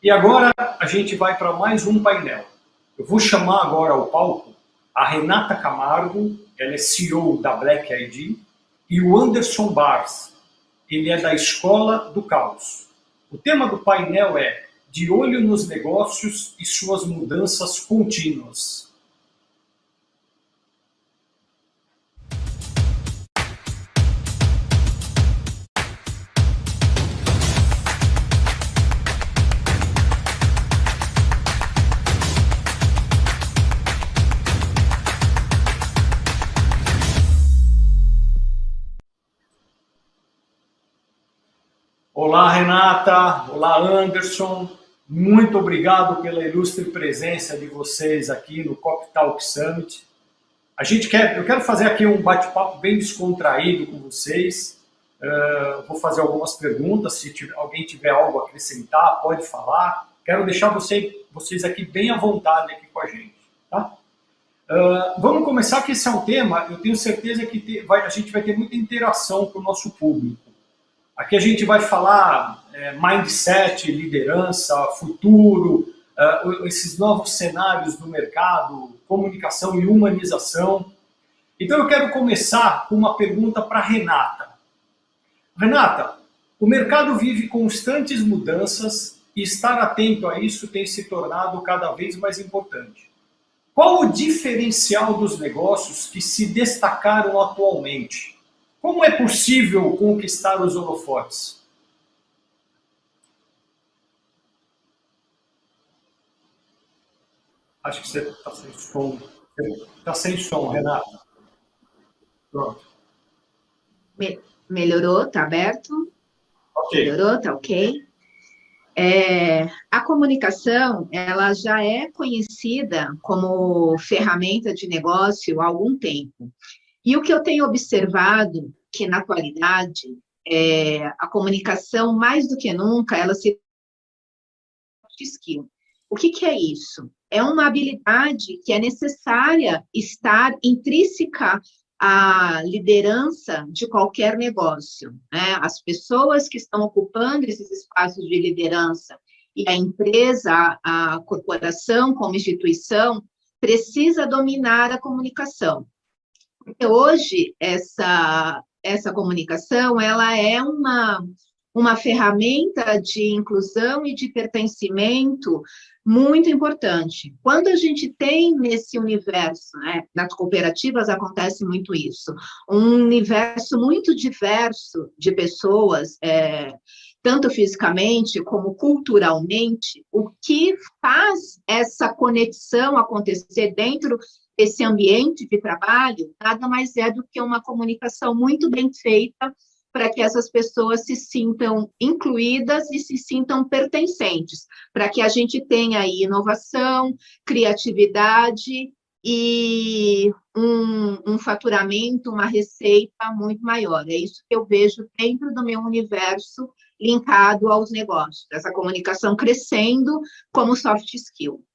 E agora a gente vai para mais um painel. Eu vou chamar agora ao palco a Renata Camargo, ela é CEO da Black ID, e o Anderson Bars, ele é da Escola do Caos. O tema do painel é De olho nos negócios e suas mudanças contínuas. Olá, Renata. Olá, Anderson. Muito obrigado pela ilustre presença de vocês aqui no Cop Talk Summit. Eu quero fazer aqui um bate-papo bem descontraído com vocês. Vou fazer algumas perguntas. Se alguém tiver algo a acrescentar, pode falar. Quero deixar vocês aqui bem à vontade aqui com a gente. Tá? Vamos começar, que esse é um tema, eu tenho certeza que a gente vai ter muita interação com o nosso público. Aqui a gente vai falar mindset, liderança, futuro, esses novos cenários do mercado, comunicação e humanização. Então eu quero começar com uma pergunta para a Renata. Renata, o mercado vive constantes mudanças e estar atento a isso tem se tornado cada vez mais importante. Qual o diferencial dos negócios que se destacaram atualmente? Como é possível conquistar os holofotes? Acho que você está sem som. Está sem som, Renata. Pronto. Melhorou? Tá aberto? Ok. Melhorou? Tá ok? A comunicação, ela já é conhecida como ferramenta de negócio há algum tempo. E o que eu tenho observado, que na atualidade, a comunicação, mais do que nunca, ela se skill. O que é isso? É uma habilidade que é necessária estar intrínseca à liderança de qualquer negócio, né? As pessoas que estão ocupando esses espaços de liderança e a empresa, a corporação como instituição, precisa dominar a comunicação. Porque hoje, essa comunicação, ela é uma ferramenta de inclusão e de pertencimento muito importante. Quando a gente tem nesse universo, né, nas cooperativas acontece muito isso, um universo muito diverso de pessoas, tanto fisicamente como culturalmente, o que faz essa conexão acontecer dentro esse ambiente de trabalho nada mais é do que uma comunicação muito bem feita para que essas pessoas se sintam incluídas e se sintam pertencentes, para que a gente tenha aí inovação, criatividade e um faturamento, uma receita muito maior. É isso que eu vejo dentro do meu universo linkado aos negócios, essa comunicação crescendo como soft skill.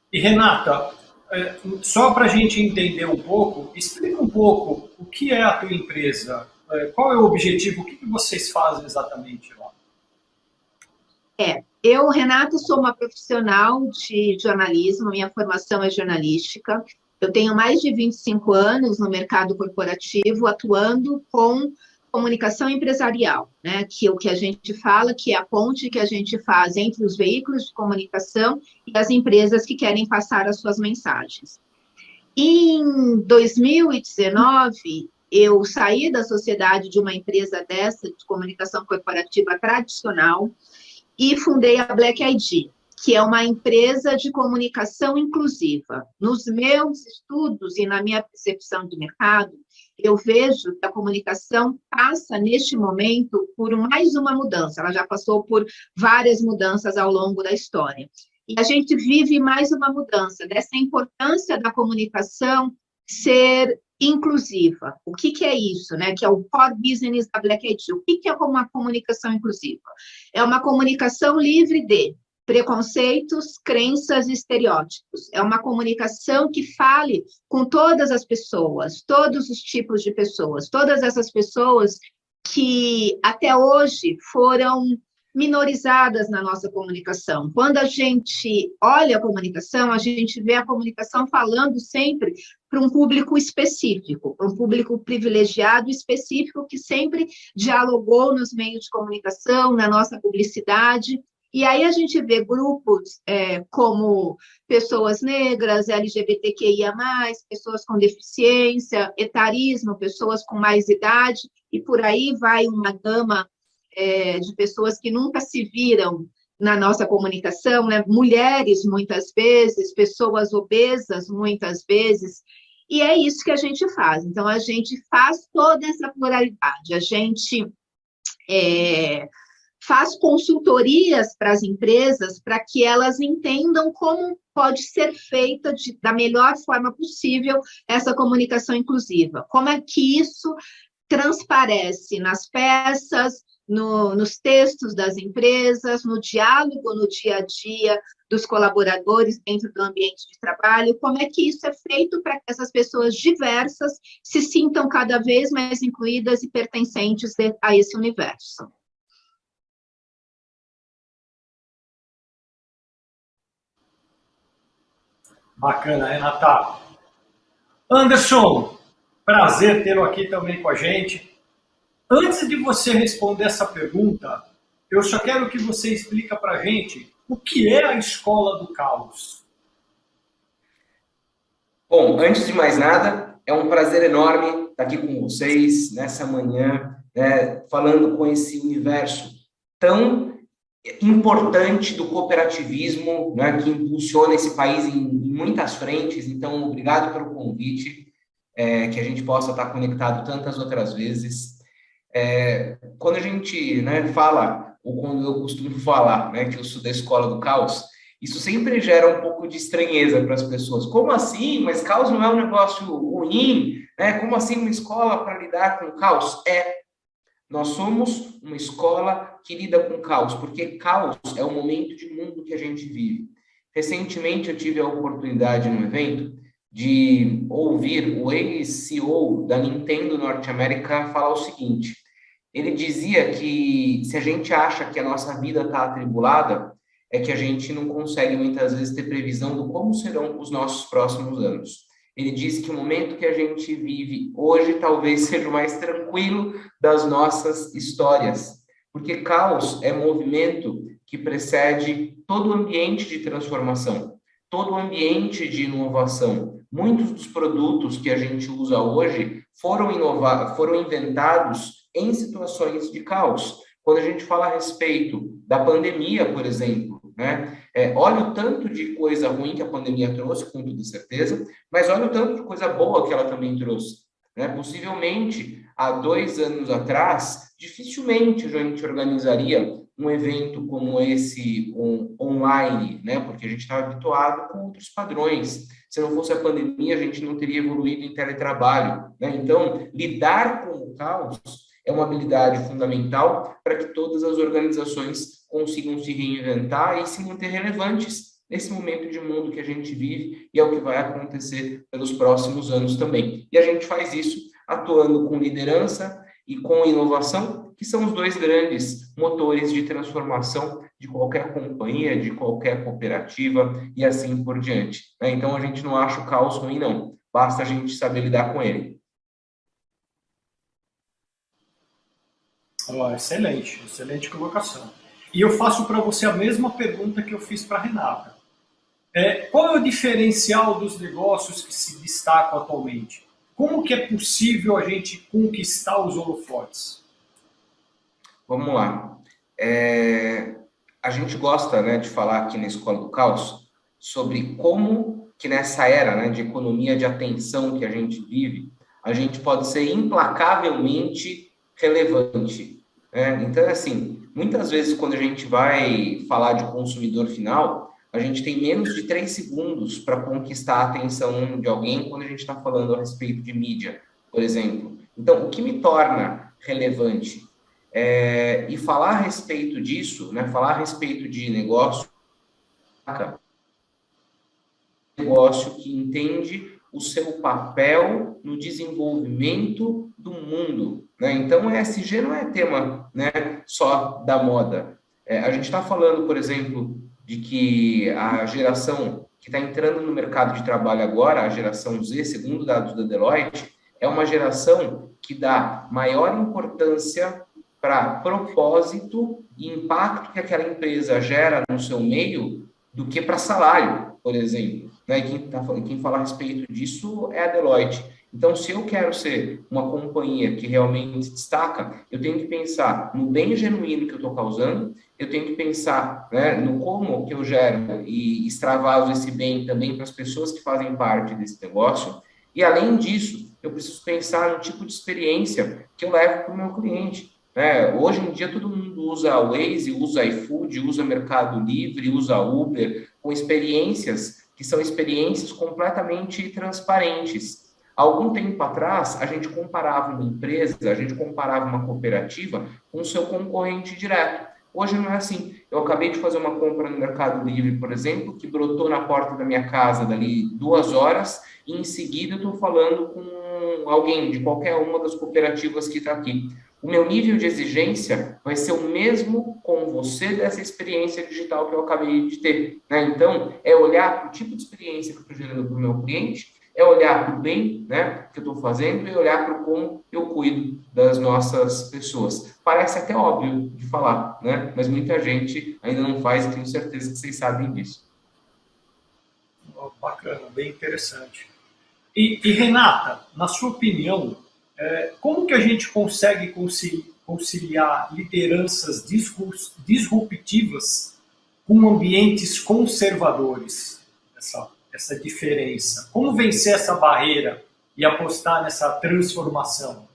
E Renata, só para a gente entender um pouco, explica um pouco o que é a tua empresa, qual é o objetivo, o que vocês fazem exatamente lá? Eu, Renata, sou uma profissional de jornalismo, minha formação é jornalística, eu tenho mais de 25 anos no mercado corporativo, atuando com comunicação empresarial, né, que é o que a gente fala, que é a ponte que a gente faz entre os veículos de comunicação e as empresas que querem passar as suas mensagens. Em 2019, eu saí da sociedade de uma empresa dessa, de comunicação corporativa tradicional, e fundei a Black ID, que é uma empresa de comunicação inclusiva. Nos meus estudos e na minha percepção de mercado, eu vejo que a comunicação passa, neste momento, por mais uma mudança. Ela já passou por várias mudanças ao longo da história. E a gente vive mais uma mudança, dessa importância da comunicação ser inclusiva. O que é isso, né? Que é o core business da Black ID. O que é uma comunicação inclusiva? É uma comunicação livre de preconceitos, crenças e estereótipos. É uma comunicação que fale com todas as pessoas, todos os tipos de pessoas, todas essas pessoas que até hoje foram minorizadas na nossa comunicação. Quando a gente olha a comunicação, a gente vê a comunicação falando sempre para um público específico, para um público privilegiado específico que sempre dialogou nos meios de comunicação, na nossa publicidade. E aí a gente vê grupos como pessoas negras, LGBTQIA+, pessoas com deficiência, etarismo, pessoas com mais idade, e por aí vai uma gama de pessoas que nunca se viram na nossa comunicação, né? Mulheres, muitas vezes, pessoas obesas, muitas vezes, e é isso que a gente faz. Então, a gente faz toda essa pluralidade, a gente faz consultorias para as empresas para que elas entendam como pode ser feita da melhor forma possível essa comunicação inclusiva, como é que isso transparece nas peças, nos textos das empresas, no diálogo no dia a dia dos colaboradores dentro do ambiente de trabalho, como é que isso é feito para que essas pessoas diversas se sintam cada vez mais incluídas e pertencentes a esse universo. Bacana, Renata. Anderson, prazer tê-lo aqui também com a gente. Antes de você responder essa pergunta, eu só quero que você explique para a gente o que é a Escola do Caos. Bom, antes de mais nada, é um prazer enorme estar aqui com vocês nessa manhã, né, falando com esse universo tão importante do cooperativismo, né, que impulsiona esse país em muitas frentes. Então, obrigado pelo convite, que a gente possa estar conectado tantas outras vezes. Quando a gente, né, fala, ou quando eu costumo falar, né, que eu sou da Escola do Caos, isso sempre gera um pouco de estranheza para as pessoas. Como assim? Mas caos não é um negócio ruim, né? Como assim uma escola para lidar com o caos? Nós somos uma escola que lida com caos, porque caos é o momento de mundo que a gente vive. Recentemente eu tive a oportunidade no evento de ouvir o ex-CEO da Nintendo Norte América falar o seguinte: ele dizia que se a gente acha que a nossa vida está atribulada, é que a gente não consegue muitas vezes ter previsão do como serão os nossos próximos anos. Ele disse que o momento que a gente vive hoje talvez seja o mais tranquilo das nossas histórias, porque caos é movimento que precede todo o ambiente de transformação, todo o ambiente de inovação. Muitos dos produtos que a gente usa hoje foram inventados em situações de caos. Quando a gente fala a respeito da pandemia, por exemplo, né? Olha o tanto de coisa ruim que a pandemia trouxe, com toda certeza, mas olha o tanto de coisa boa que ela também trouxe, né? Possivelmente, há 2 anos atrás, dificilmente a gente organizaria um evento como esse online, né? Porque a gente estava habituado com outros padrões. Se não fosse a pandemia, a gente não teria evoluído em teletrabalho, né? Então, lidar com o caos é uma habilidade fundamental para que todas as organizações consigam se reinventar e se manter relevantes nesse momento de mundo que a gente vive, e é o que vai acontecer pelos próximos anos também. E a gente faz isso atuando com liderança e com inovação, que são os 2 grandes motores de transformação de qualquer companhia, de qualquer cooperativa e assim por diante. Então, a gente não acha o caos ruim, não. Basta a gente saber lidar com ele. Oh, excelente, excelente colocação. E eu faço para você a mesma pergunta que eu fiz para a Renata. Qual é o diferencial dos negócios que se destacam atualmente? Como que é possível a gente conquistar os holofotes? Vamos lá. A gente gosta, né, de falar aqui na Escola do Caos sobre como que nessa era, né, de economia de atenção que a gente vive, a gente pode ser implacavelmente relevante. Então, assim, muitas vezes quando a gente vai falar de consumidor final, a gente tem menos de 3 segundos para conquistar a atenção de alguém quando a gente está falando a respeito de mídia, por exemplo. Então, o que me torna relevante? E falar a respeito disso, né, falar a respeito de negócio que entende o seu papel no desenvolvimento do mundo, né? Então, o ESG não é tema, né, só da moda. A gente está falando, por exemplo, de que a geração que está entrando no mercado de trabalho agora, a geração Z, segundo dados da Deloitte, é uma geração que dá maior importância para propósito e impacto que aquela empresa gera no seu meio do que para salário, por exemplo. Né? E quem fala a respeito disso é a Deloitte. Então, se eu quero ser uma companhia que realmente destaca, eu tenho que pensar no bem genuíno que eu estou causando, eu tenho que pensar, né, no como que eu gero e extravaso esse bem também para as pessoas que fazem parte desse negócio. E, além disso, eu preciso pensar no tipo de experiência que eu levo para o meu cliente. Né? Hoje em dia, todo mundo usa o Waze, usa iFood, usa Mercado Livre, usa Uber, com experiências que são experiências completamente transparentes. Há algum tempo atrás, a gente comparava uma empresa, a gente comparava uma cooperativa com o seu concorrente direto. Hoje não é assim. Eu acabei de fazer uma compra no Mercado Livre, por exemplo, que brotou na porta da minha casa dali 2 horas, e em seguida eu estou falando com alguém de qualquer uma das cooperativas que está aqui. O meu nível de exigência vai ser o mesmo com você dessa experiência digital que eu acabei de ter. Né? Então, é olhar para o tipo de experiência que eu estou gerando para o meu cliente, é olhar para o bem, né, que eu estou fazendo, e olhar para como eu cuido das nossas pessoas. Parece até óbvio de falar, né? Mas muita gente ainda não faz, e tenho certeza que vocês sabem disso. Bacana, bem interessante. E Renata, na sua opinião, como que a gente consegue conciliar lideranças disruptivas com ambientes conservadores? Essa diferença. Como vencer essa barreira e apostar nessa transformação?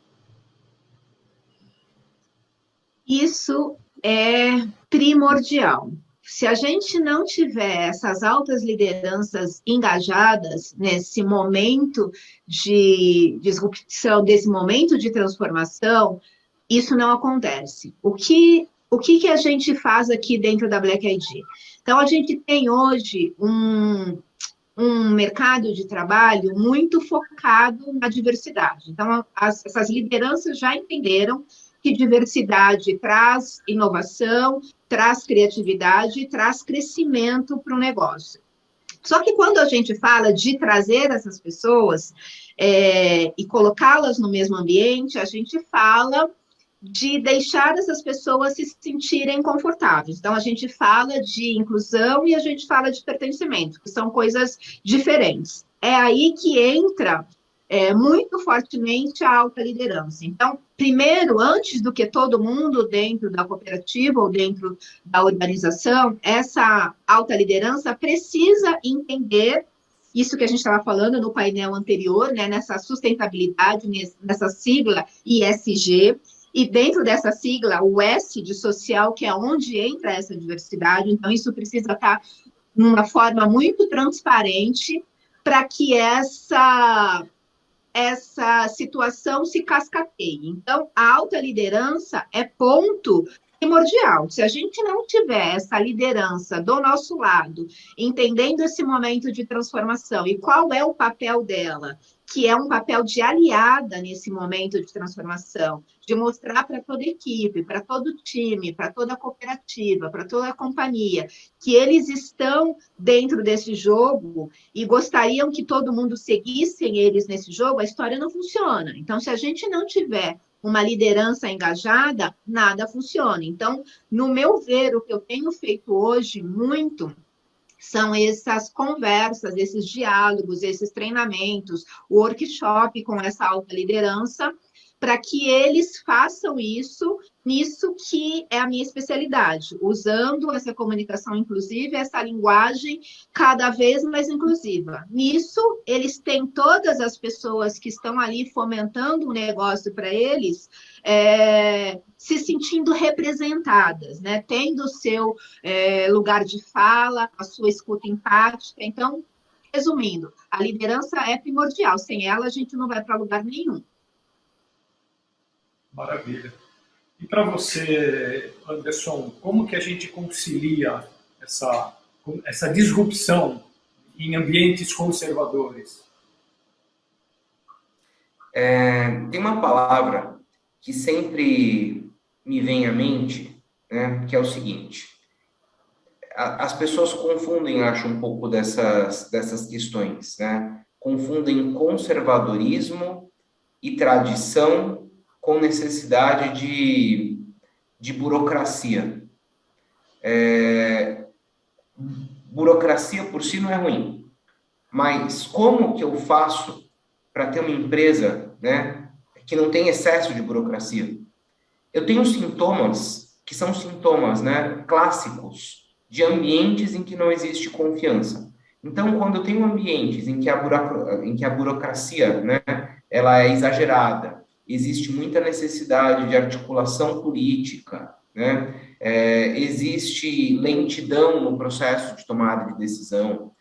Isso é primordial. Se a gente não tiver essas altas lideranças engajadas nesse momento de disrupção, desse momento de transformação, isso não acontece. O que a gente faz aqui dentro da Black ID? Então, a gente tem hoje um mercado de trabalho muito focado na diversidade. Então, essas lideranças já entenderam que diversidade traz inovação, traz criatividade, traz crescimento para o negócio. Só que quando a gente fala de trazer essas pessoas e colocá-las no mesmo ambiente, a gente fala de deixar essas pessoas se sentirem confortáveis. Então, a gente fala de inclusão e a gente fala de pertencimento, que são coisas diferentes. É aí que entra muito fortemente a alta liderança. Então, primeiro, antes do que todo mundo dentro da cooperativa ou dentro da organização, essa alta liderança precisa entender isso que a gente estava falando no painel anterior, né, nessa sustentabilidade, nessa sigla ESG, e dentro dessa sigla, o S de social, que é onde entra essa diversidade. Então, isso precisa estar de uma forma muito transparente para que essa situação se cascateie. Então, a alta liderança é ponto primordial. Se a gente não tiver essa liderança do nosso lado, entendendo esse momento de transformação e qual é o papel dela, que é um papel de aliada nesse momento de transformação, de mostrar para toda equipe, para todo time, para toda cooperativa, para toda a companhia, que eles estão dentro desse jogo e gostariam que todo mundo seguisse eles nesse jogo, a história não funciona. Então, se a gente não tiver uma liderança engajada, nada funciona. Então, no meu ver, o que eu tenho feito hoje muito são essas conversas, esses diálogos, esses treinamentos, o workshop com essa alta liderança, para que eles façam isso, nisso que é a minha especialidade, usando essa comunicação inclusiva, essa linguagem cada vez mais inclusiva. Nisso, eles têm todas as pessoas que estão ali fomentando o negócio para eles, se sentindo representadas, né? Tendo o seu lugar de fala, a sua escuta empática. Então, resumindo, a liderança é primordial, sem ela a gente não vai para lugar nenhum. Maravilha. E para você, Anderson, como que a gente concilia essa disrupção em ambientes conservadores? Tem uma palavra que sempre me vem à mente, né, que é o seguinte: as pessoas confundem, acho, um pouco dessas questões, né? Confundem conservadorismo e tradição com necessidade de burocracia. Burocracia por si não é ruim, mas como que eu faço para ter uma empresa, né, que não tem excesso de burocracia? Eu tenho sintomas que são sintomas, né, clássicos de ambientes em que não existe confiança. Então, quando eu tenho ambientes em que a burocracia, né, ela é exagerada, existe muita necessidade de articulação política, né, existe lentidão no processo de tomada de decisão.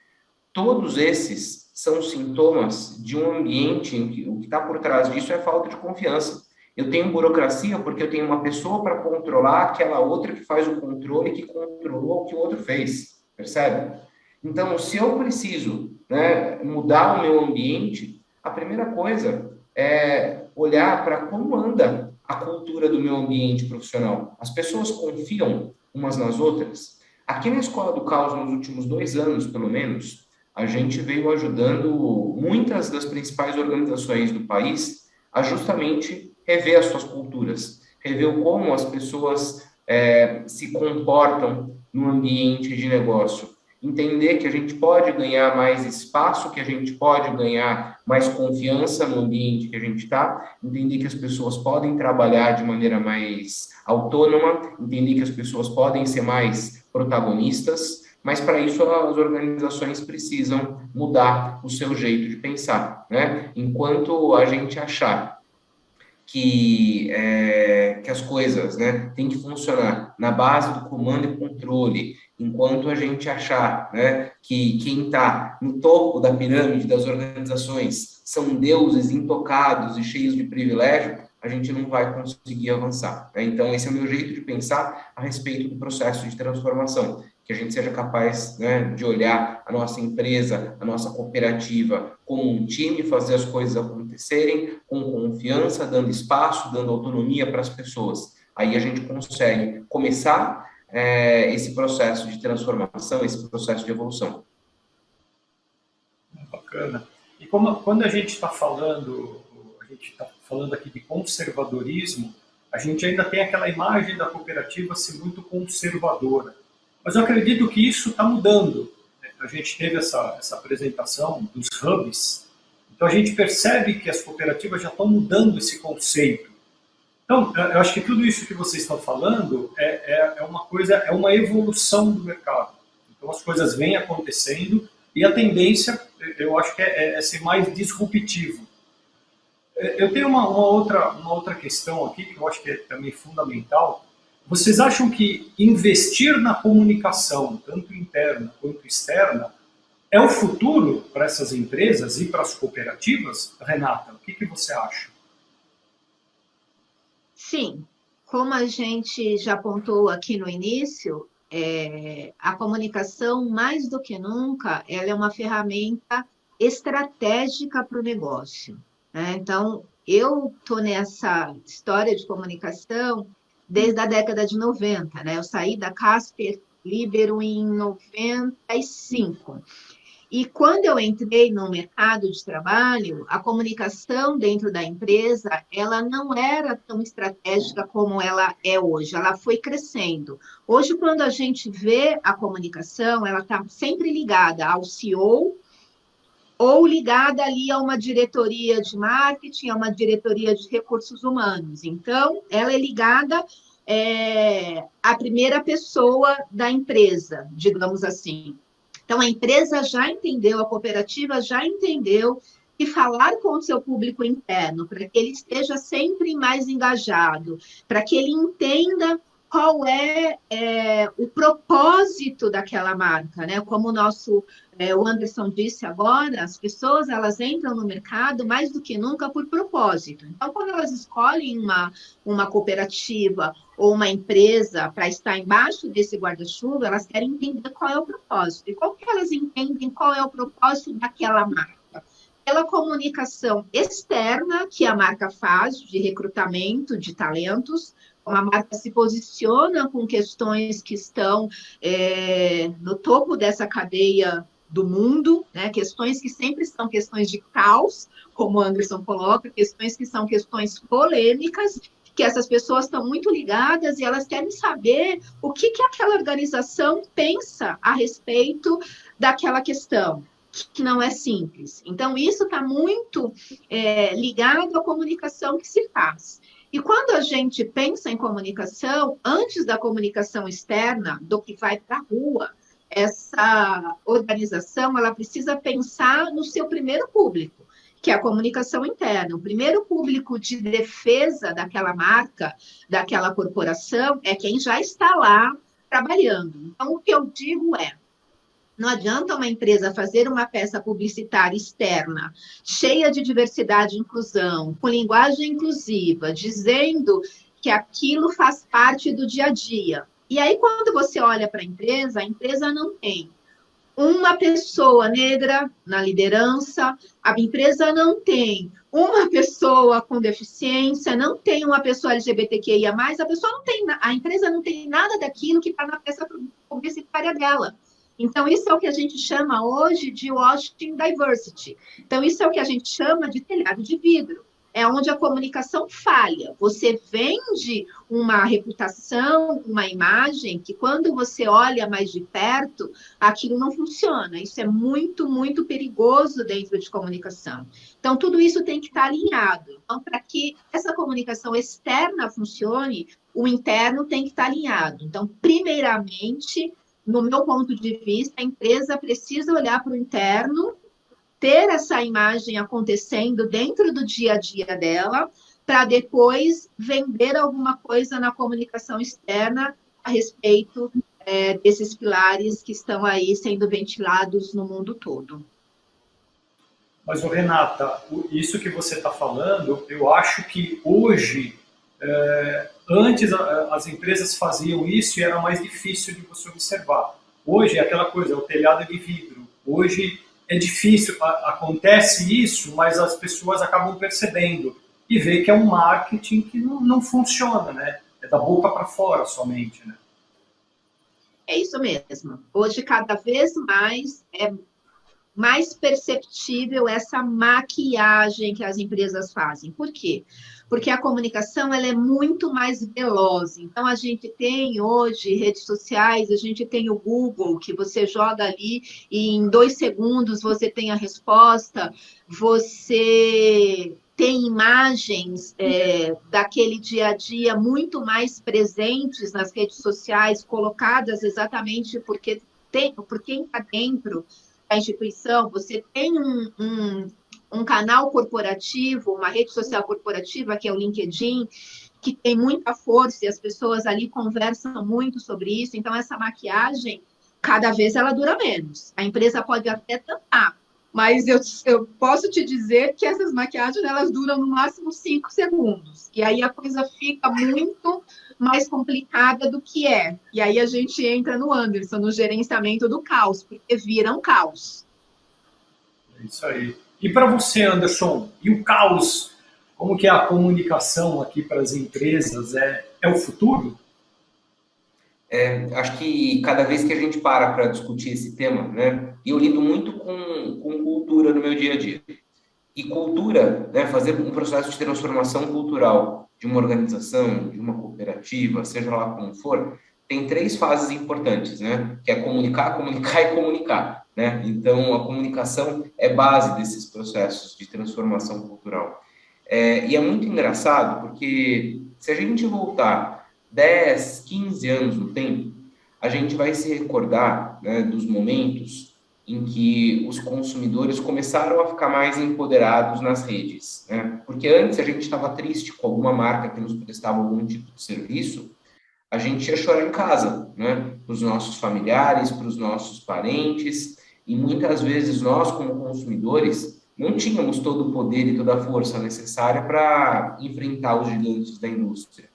Todos esses são sintomas de um ambiente em que o que está por trás disso é falta de confiança. Eu tenho burocracia porque eu tenho uma pessoa para controlar aquela outra que faz o controle, que controlou o que o outro fez, percebe? Então, se eu preciso, né, mudar o meu ambiente, a primeira coisa é olhar para como anda a cultura do meu ambiente profissional. As pessoas confiam umas nas outras? Aqui na Escola do Caos, nos últimos 2 anos, pelo menos, a gente veio ajudando muitas das principais organizações do país a justamente rever as suas culturas, rever como as pessoas se comportam no ambiente de negócio, entender que a gente pode ganhar mais espaço, que a gente pode ganhar mais confiança no ambiente que a gente está, entender que as pessoas podem trabalhar de maneira mais autônoma, entender que as pessoas podem ser mais protagonistas, mas para isso as organizações precisam mudar o seu jeito de pensar, né? Enquanto a gente achar que as coisas, né, têm que funcionar na base do comando e controle, enquanto a gente achar, né, que quem está no topo da pirâmide das organizações são deuses intocados e cheios de privilégio, a gente não vai conseguir avançar, né? Então, esse é o meu jeito de pensar a respeito do processo de transformação, que a gente seja capaz, né, de olhar a nossa empresa, a nossa cooperativa como um time, fazer as coisas acontecerem com confiança, dando espaço, dando autonomia para as pessoas. Aí a gente consegue começar esse processo de transformação, esse processo de evolução. Bacana. E quando a gente está falando aqui de conservadorismo, a gente ainda tem aquela imagem da cooperativa ser muito conservadora. Mas eu acredito que isso está mudando. A gente teve essa apresentação dos hubs, então a gente percebe que as cooperativas já estão mudando esse conceito. Então, eu acho que tudo isso que vocês estão falando é uma evolução do mercado. Então as coisas vêm acontecendo e a tendência, eu acho que é ser mais disruptivo. Eu tenho uma outra questão aqui que eu acho que é também fundamental. Vocês acham que investir na comunicação, tanto interna quanto externa, é o futuro para essas empresas e para as cooperativas? Renata, o que você acha? Sim, como a gente já apontou aqui no início, a comunicação, mais do que nunca, ela é uma ferramenta estratégica para o negócio, né? Então, eu estou nessa história de comunicação desde a década de 90, né? Eu saí da Casper Libero em 95. E quando eu entrei no mercado de trabalho, a comunicação dentro da empresa, ela não era tão estratégica como ela é hoje, ela foi crescendo. Hoje, quando a gente vê a comunicação, ela está sempre ligada ao CEO, ou ligada ali a uma diretoria de marketing, a uma diretoria de recursos humanos. Então, ela é ligada à primeira pessoa da empresa, digamos assim. Então, a empresa já entendeu, a cooperativa já entendeu que falar com o seu público interno, para que ele esteja sempre mais engajado, para que ele entenda qual é o propósito daquela marca, né? Como o Anderson disse agora, as pessoas elas entram no mercado mais do que nunca por propósito. Então, quando elas escolhem uma cooperativa ou uma empresa para estar embaixo desse guarda-chuva, elas querem entender qual é o propósito. E como que elas entendem qual é o propósito daquela marca? Pela comunicação externa que a marca faz de recrutamento de talentos, Uma marca se posiciona com questões que estão no topo dessa cadeia do mundo, né? Questões que sempre são questões de caos, como o Anderson coloca, questões que são questões polêmicas, que essas pessoas estão muito ligadas e elas querem saber o que aquela organização pensa a respeito daquela questão, que não é simples. Então, isso está muito ligado à comunicação que se faz. E quando a gente pensa em comunicação, antes da comunicação externa, do que vai para a rua, essa organização ela precisa pensar no seu primeiro público, que é a comunicação interna. O primeiro público de defesa daquela marca, daquela corporação, é quem já está lá trabalhando. Então, o que eu digo é, não adianta uma empresa fazer uma peça publicitária externa, cheia de diversidade e inclusão, com linguagem inclusiva, dizendo que aquilo faz parte do dia a dia. E aí, quando você olha para a empresa não tem uma pessoa negra na liderança, a empresa não tem uma pessoa com deficiência, não tem uma pessoa LGBTQIA+, a empresa não tem nada daquilo que está na peça publicitária dela. Então, isso é o que a gente chama hoje de washing diversity. Então, isso é o que a gente chama de telhado de vidro. É onde a comunicação falha. Você vende uma reputação, uma imagem, que quando você olha mais de perto, aquilo não funciona. Isso é muito, muito perigoso dentro de comunicação. Então, tudo isso tem que estar alinhado. Então, para que essa comunicação externa funcione, o interno tem que estar alinhado. Então, primeiramente, no meu ponto de vista, a empresa precisa olhar para o interno, ter essa imagem acontecendo dentro do dia a dia dela, para depois vender alguma coisa na comunicação externa a respeito desses pilares que estão aí sendo ventilados no mundo todo. Mas, Renata, isso que você está falando, eu acho que hoje, antes as empresas faziam isso e era mais difícil de você observar. Hoje é aquela coisa, é o telhado de vidro. Hoje é difícil, acontece isso, mas as pessoas acabam percebendo e vê que é um marketing que não funciona, né? É da boca para fora somente, né? É isso mesmo. Hoje, cada vez mais, é mais perceptível essa maquiagem que as empresas fazem. Por quê? Porque a comunicação ela é muito mais veloz. Então, a gente tem hoje redes sociais, a gente tem o Google, que você joga ali e em 2 segundos você tem a resposta, você tem imagens daquele dia a dia muito mais presentes nas redes sociais, colocadas exatamente por quem está dentro da instituição. Você tem um canal corporativo, uma rede social corporativa, que é o LinkedIn, que tem muita força e as pessoas ali conversam muito sobre isso. Então, essa maquiagem, cada vez ela dura menos. A empresa pode até tampar, mas eu posso te dizer que essas maquiagens, elas duram no máximo 5 segundos. E aí a coisa fica muito mais complicada do que é. E aí a gente entra no Anderson, no gerenciamento do caos, porque vira um caos. É isso aí. E para você, Anderson, e o caos? Como que é a comunicação aqui para as empresas? É o futuro? Acho que cada vez que a gente para discutir esse tema, né, e eu lido muito com cultura no meu dia a dia. E cultura, né, fazer um processo de transformação cultural de uma organização, de uma cooperativa, seja lá como for, tem 3 fases importantes, né, que é comunicar, comunicar e comunicar, né? Então, a comunicação é base desses processos de transformação cultural. E é muito engraçado, porque se a gente voltar 10, 15 anos no tempo, a gente vai se recordar, né, dos momentos em que os consumidores começaram a ficar mais empoderados nas redes, né? Porque antes a gente estava triste com alguma marca que nos prestava algum tipo de serviço, a gente ia chorar em casa, né? Para os nossos familiares, para os nossos parentes, e muitas vezes nós, como consumidores, não tínhamos todo o poder e toda a força necessária para enfrentar os gigantes da indústria.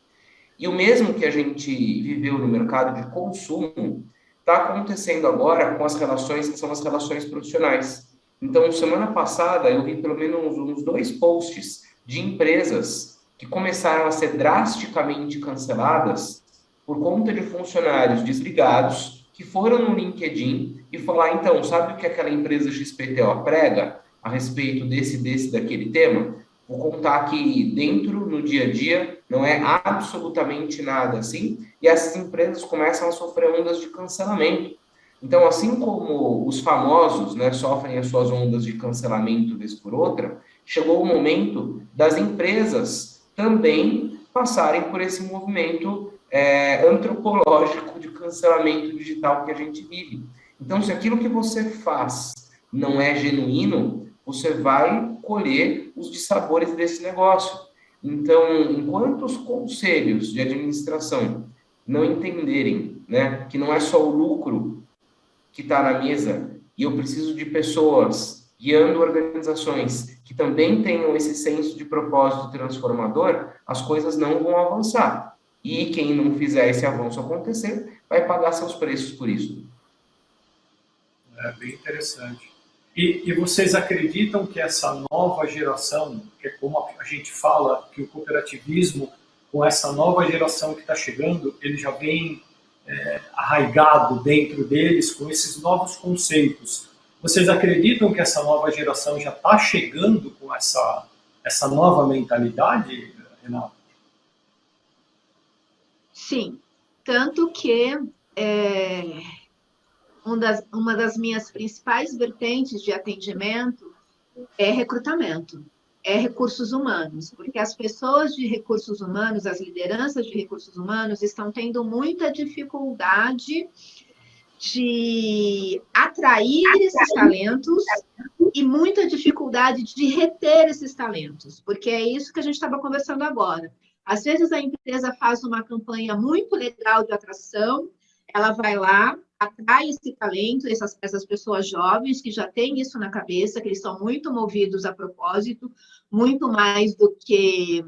E o mesmo que a gente viveu no mercado de consumo está acontecendo agora com as relações que são as relações profissionais. Então, semana passada, eu vi pelo menos uns 2 posts de empresas que começaram a ser drasticamente canceladas por conta de funcionários desligados que foram no LinkedIn e falar, então, sabe o que aquela empresa XPTO prega a respeito daquele tema? Vou contar que dentro, no dia a dia, não é absolutamente nada assim, e essas empresas começam a sofrer ondas de cancelamento. Então, assim como os famosos, né, sofrem as suas ondas de cancelamento vez por outra, chegou o momento das empresas também passarem por esse movimento antropológico de cancelamento digital que a gente vive. Então, se aquilo que você faz não é genuíno, você vai colher os dissabores desse negócio. Então, enquanto os conselhos de administração não entenderem, né, que não é só o lucro que está na mesa, e eu preciso de pessoas guiando organizações que também tenham esse senso de propósito transformador, as coisas não vão avançar. E quem não fizer esse avanço acontecer, vai pagar seus preços por isso. É bem interessante. E vocês acreditam que essa nova geração, que é como a gente fala, que o cooperativismo, com essa nova geração que está chegando, ele já vem arraigado dentro deles com esses novos conceitos. Vocês acreditam que essa nova geração já está chegando com essa nova mentalidade, Renato? Sim, tanto que uma das minhas principais vertentes de atendimento é recrutamento, é recursos humanos, porque as pessoas de recursos humanos, as lideranças de recursos humanos estão tendo muita dificuldade de atrair esses talentos e muita dificuldade de reter esses talentos, porque é isso que a gente estava conversando agora. Às vezes a empresa faz uma campanha muito legal de atração, ela vai lá, atrai esse talento, essas pessoas jovens que já têm isso na cabeça, que eles são muito movidos a propósito, muito mais do que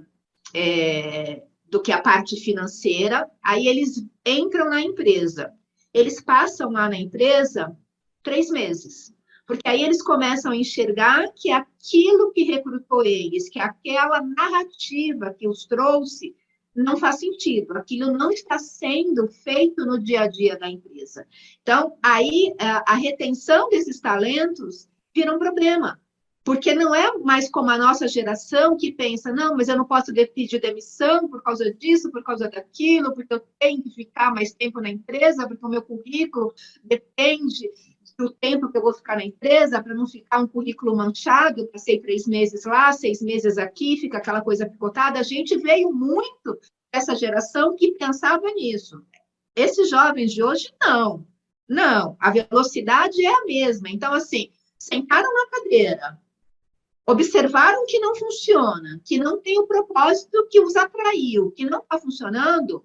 a parte financeira. Aí eles entram na empresa. Eles passam lá na empresa 3 meses, porque aí eles começam a enxergar que aquilo que recrutou eles, que aquela narrativa que os trouxe, não faz sentido, aquilo não está sendo feito no dia a dia da empresa. Então, aí a retenção desses talentos vira um problema, porque não é mais como a nossa geração que pensa, não, mas eu não posso pedir demissão por causa disso, por causa daquilo, porque eu tenho que ficar mais tempo na empresa, porque o meu currículo depende do tempo que eu vou ficar na empresa, para não ficar um currículo manchado, passei 3 meses lá, 6 meses aqui, fica aquela coisa picotada. A gente veio muito dessa geração que pensava nisso. Esses jovens de hoje, não. Não, a velocidade é a mesma. Então, assim, sentaram na cadeira, observaram que não funciona, que não tem o propósito que os atraiu, que não está funcionando,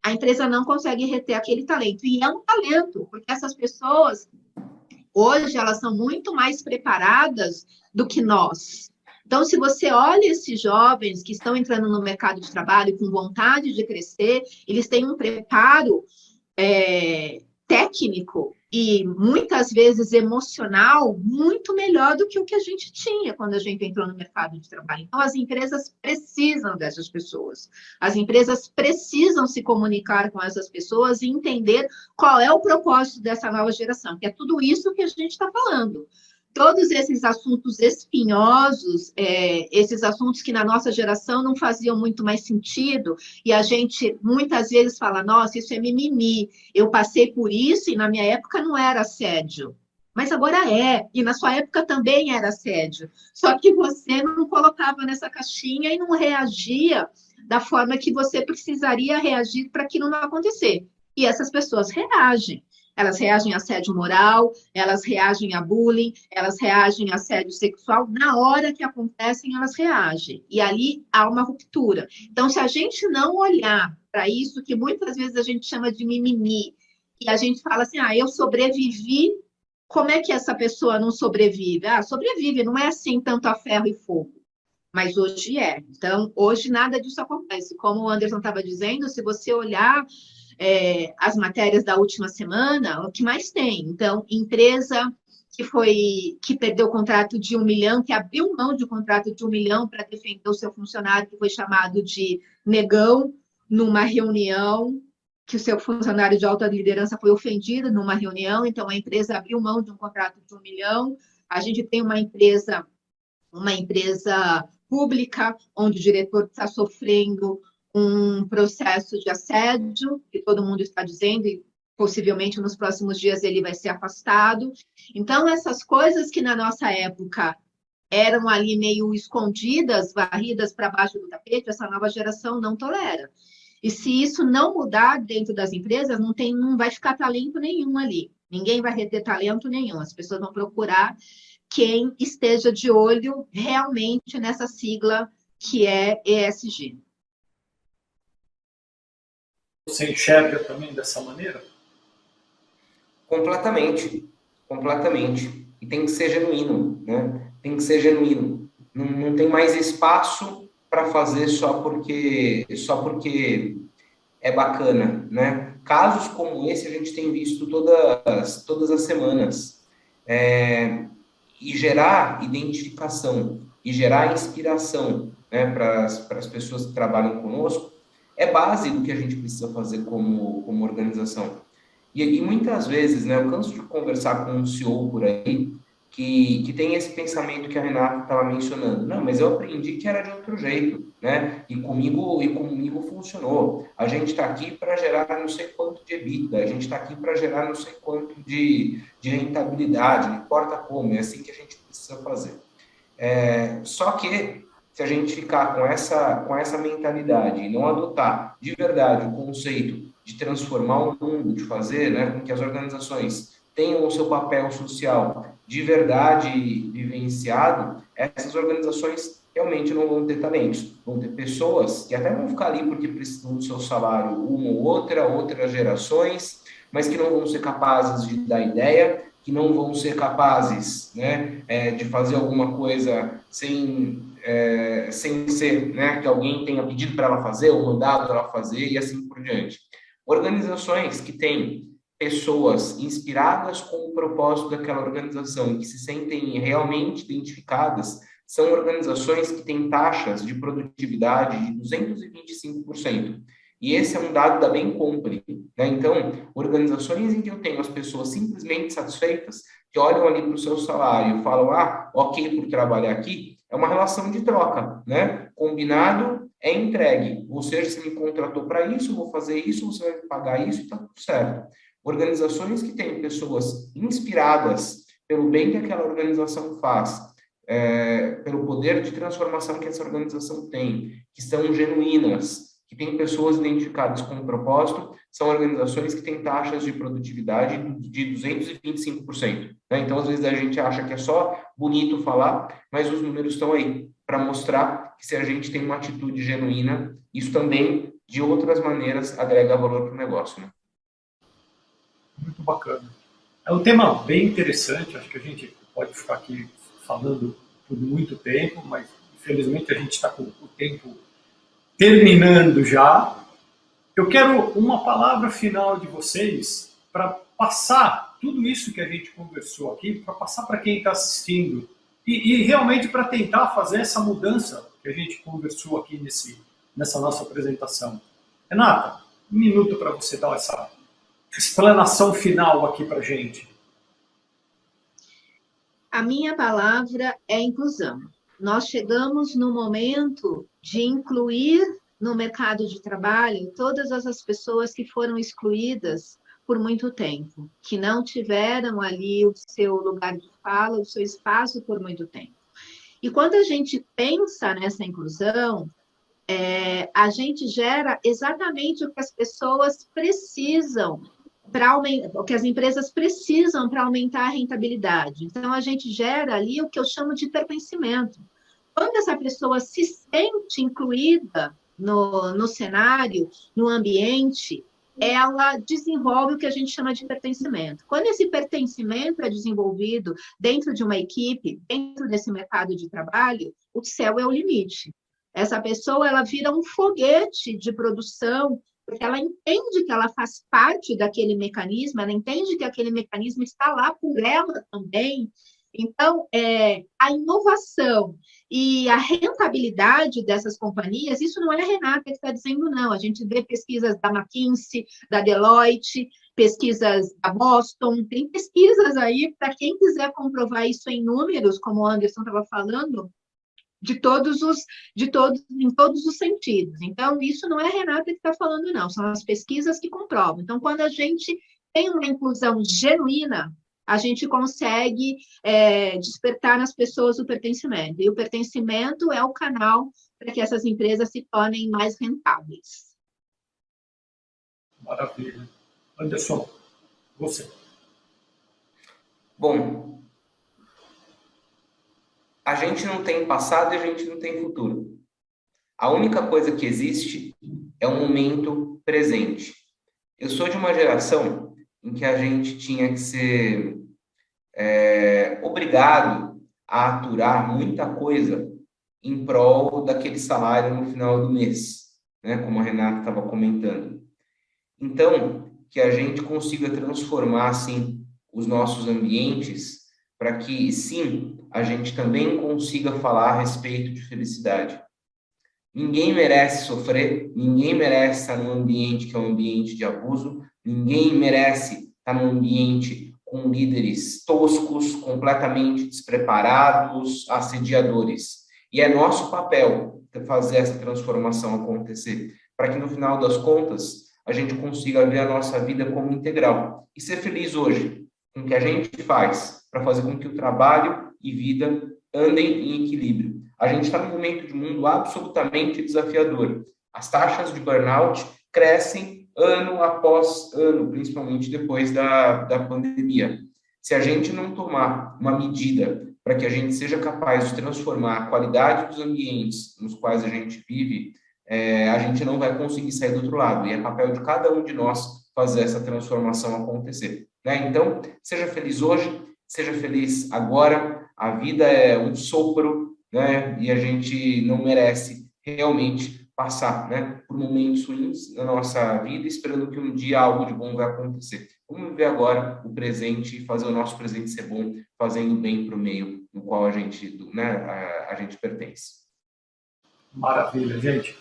a empresa não consegue reter aquele talento. E é um talento, porque essas pessoas, hoje, elas são muito mais preparadas do que nós. Então, se você olha esses jovens que estão entrando no mercado de trabalho com vontade de crescer, eles têm um preparo técnico e, muitas vezes, emocional muito melhor do que o que a gente tinha quando a gente entrou no mercado de trabalho. Então, as empresas precisam dessas pessoas. As empresas precisam se comunicar com essas pessoas e entender qual é o propósito dessa nova geração, que é tudo isso que a gente está falando. Todos esses assuntos espinhosos, esses assuntos que na nossa geração não faziam muito mais sentido, e a gente muitas vezes fala, nossa, isso é mimimi, eu passei por isso e na minha época não era assédio. Mas agora é, e na sua época também era assédio. Só que você não colocava nessa caixinha e não reagia da forma que você precisaria reagir para aquilo não acontecer. E essas pessoas reagem. Elas reagem a assédio moral, elas reagem a bullying, elas reagem a assédio sexual. Na hora que acontecem, elas reagem. E ali há uma ruptura. Então, se a gente não olhar para isso, que muitas vezes a gente chama de mimimi, e a gente fala assim, eu sobrevivi, como é que essa pessoa não sobrevive? Sobrevive, não é assim tanto a ferro e fogo. Mas hoje é. Então, hoje nada disso acontece. Como o Anderson estava dizendo, se você olhar as matérias da última semana, o que mais tem? Então, empresa que perdeu o contrato de 1 milhão, que abriu mão de um contrato de 1 milhão para defender o seu funcionário, que foi chamado de negão numa reunião, que o seu funcionário de alta liderança foi ofendido numa reunião, então a empresa abriu mão de um contrato de 1 milhão. A gente tem uma empresa pública, onde o diretor está sofrendo um processo de assédio, que todo mundo está dizendo, e possivelmente nos próximos dias ele vai ser afastado. Então, essas coisas que na nossa época eram ali meio escondidas, varridas para baixo do tapete, essa nova geração não tolera. E se isso não mudar dentro das empresas, não vai ficar talento nenhum ali. Ninguém vai reter talento nenhum. As pessoas vão procurar quem esteja de olho realmente nessa sigla que é ESG. Você enxerga também dessa maneira? Completamente. E tem que ser genuíno, né? Tem que ser genuíno. Não tem mais espaço para fazer só porque é bacana, né? Casos como esse a gente tem visto todas as semanas. E gerar identificação, e gerar inspiração, né, para as pessoas que trabalham conosco, é base do que a gente precisa fazer como organização. E muitas vezes, né, eu canso de conversar com um CEO por aí, que tem esse pensamento que a Renata estava mencionando. Não, mas eu aprendi que era de outro jeito, né? E comigo funcionou. A gente está aqui para gerar não sei quanto de EBITDA, a gente está aqui para gerar não sei quanto de rentabilidade, não importa como, é assim que a gente precisa fazer. Só que, se a gente ficar com essa mentalidade e não adotar de verdade o conceito de transformar o mundo, de fazer, né, com que as organizações tenham o seu papel social de verdade vivenciado, essas organizações realmente não vão ter talentos. Vão ter pessoas que até vão ficar ali porque precisam do seu salário, uma ou outras gerações, mas que não vão ser capazes de dar ideia, que não vão ser capazes, né, de fazer alguma coisa sem ser, né, que alguém tenha pedido para ela fazer ou mandado para ela fazer e assim por diante. Organizações que têm pessoas inspiradas com o propósito daquela organização e que se sentem realmente identificadas são organizações que têm taxas de produtividade de 225%. E esse é um dado da Bain Company, né? Então, organizações em que eu tenho as pessoas simplesmente satisfeitas, que olham ali para o seu salário e falam, ok por trabalhar aqui, é uma relação de troca, né? Combinado é entregue. Ou seja, você me contratou para isso, eu vou fazer isso, você vai me pagar isso, está tudo certo. Organizações que têm pessoas inspiradas pelo bem que aquela organização faz, pelo poder de transformação que essa organização tem, que são genuínas, que têm pessoas identificadas com o propósito, são organizações que têm taxas de produtividade de 225%. Né? Então, às vezes, a gente acha que é só bonito falar, mas os números estão aí para mostrar que se a gente tem uma atitude genuína, isso também, de outras maneiras, agrega valor para o negócio. Né? Muito bacana. É um tema bem interessante, acho que a gente pode ficar aqui falando por muito tempo, mas infelizmente a gente está com o tempo terminando já. Eu quero uma palavra final de vocês para passar tudo isso que a gente conversou aqui, para passar para quem está assistindo e realmente para tentar fazer essa mudança que a gente conversou aqui nessa nossa apresentação. Renata, 1 minuto para você dar essa explanação final aqui para a gente. A minha palavra é inclusão. Nós chegamos no momento de incluir no mercado de trabalho todas as pessoas que foram excluídas por muito tempo, que não tiveram ali o seu lugar de fala, o seu espaço por muito tempo. E quando a gente pensa nessa inclusão, a gente gera exatamente o que as pessoas precisam, o que as empresas precisam para aumentar a rentabilidade. Então, a gente gera ali o que eu chamo de pertencimento. Quando essa pessoa se sente incluída no cenário, no ambiente, ela desenvolve o que a gente chama de pertencimento. Quando esse pertencimento é desenvolvido dentro de uma equipe, dentro desse mercado de trabalho, o céu é o limite. Essa pessoa, ela vira um foguete de produção porque ela entende que ela faz parte daquele mecanismo, ela entende que aquele mecanismo está lá por ela também. Então, a inovação e a rentabilidade dessas companhias, isso não é a Renata que está dizendo, não. A gente vê pesquisas da McKinsey, da Deloitte, pesquisas da Boston, tem pesquisas aí, para quem quiser comprovar isso em números, como o Anderson estava falando, em todos os sentidos. Então, isso não é a Renata que está falando, não, são as pesquisas que comprovam. Então, quando a gente tem uma inclusão genuína, a gente consegue despertar nas pessoas o pertencimento. E o pertencimento é o canal para que essas empresas se tornem mais rentáveis. Maravilha. Anderson, você. Bom, a gente não tem passado e a gente não tem futuro. A única coisa que existe é o momento presente. Eu sou de uma geração em que a gente tinha que ser obrigado a aturar muita coisa em prol daquele salário no final do mês, né? Como a Renata estava comentando. Então, que a gente consiga transformar, assim, os nossos ambientes para que, sim, a gente também consiga falar a respeito de felicidade. Ninguém merece sofrer, ninguém merece estar num ambiente que é um ambiente de abuso, ninguém merece estar num ambiente com líderes toscos, completamente despreparados, assediadores. E é nosso papel fazer essa transformação acontecer, para que no final das contas a gente consiga ver a nossa vida como integral e ser feliz hoje com o que a gente faz para fazer com que o trabalho e vida andem em equilíbrio. A gente está num momento de mundo absolutamente desafiador. As taxas de burnout crescem ano após ano, principalmente depois da pandemia. Se a gente não tomar uma medida para que a gente seja capaz de transformar a qualidade dos ambientes nos quais a gente vive, a gente não vai conseguir sair do outro lado. E é papel de cada um de nós fazer essa transformação acontecer, né? Então, seja feliz hoje, seja feliz agora. A vida é um sopro, né? E a gente não merece realmente passar, né, por momentos ruins na nossa vida, esperando que um dia algo de bom vai acontecer. Vamos viver agora o presente e fazer o nosso presente ser bom, fazendo bem para o meio no qual a gente, né, a gente pertence. Maravilha, gente.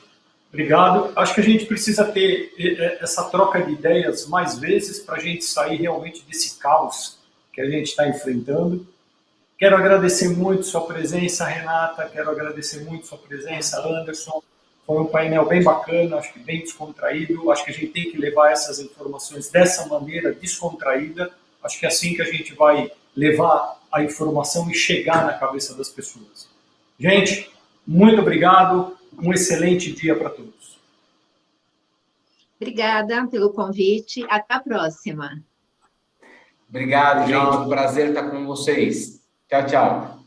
Obrigado. Acho que a gente precisa ter essa troca de ideias mais vezes para a gente sair realmente desse caos que a gente está enfrentando. Quero agradecer muito sua presença, Renata. Quero agradecer muito sua presença, Anderson. Foi um painel bem bacana, acho que bem descontraído. Acho que a gente tem que levar essas informações dessa maneira descontraída. Acho que é assim que a gente vai levar a informação e chegar na cabeça das pessoas. Gente, muito obrigado. Um excelente dia para todos. Obrigada pelo convite. Até a próxima. Obrigado, gente. Um prazer estar com vocês. Tchau, tchau.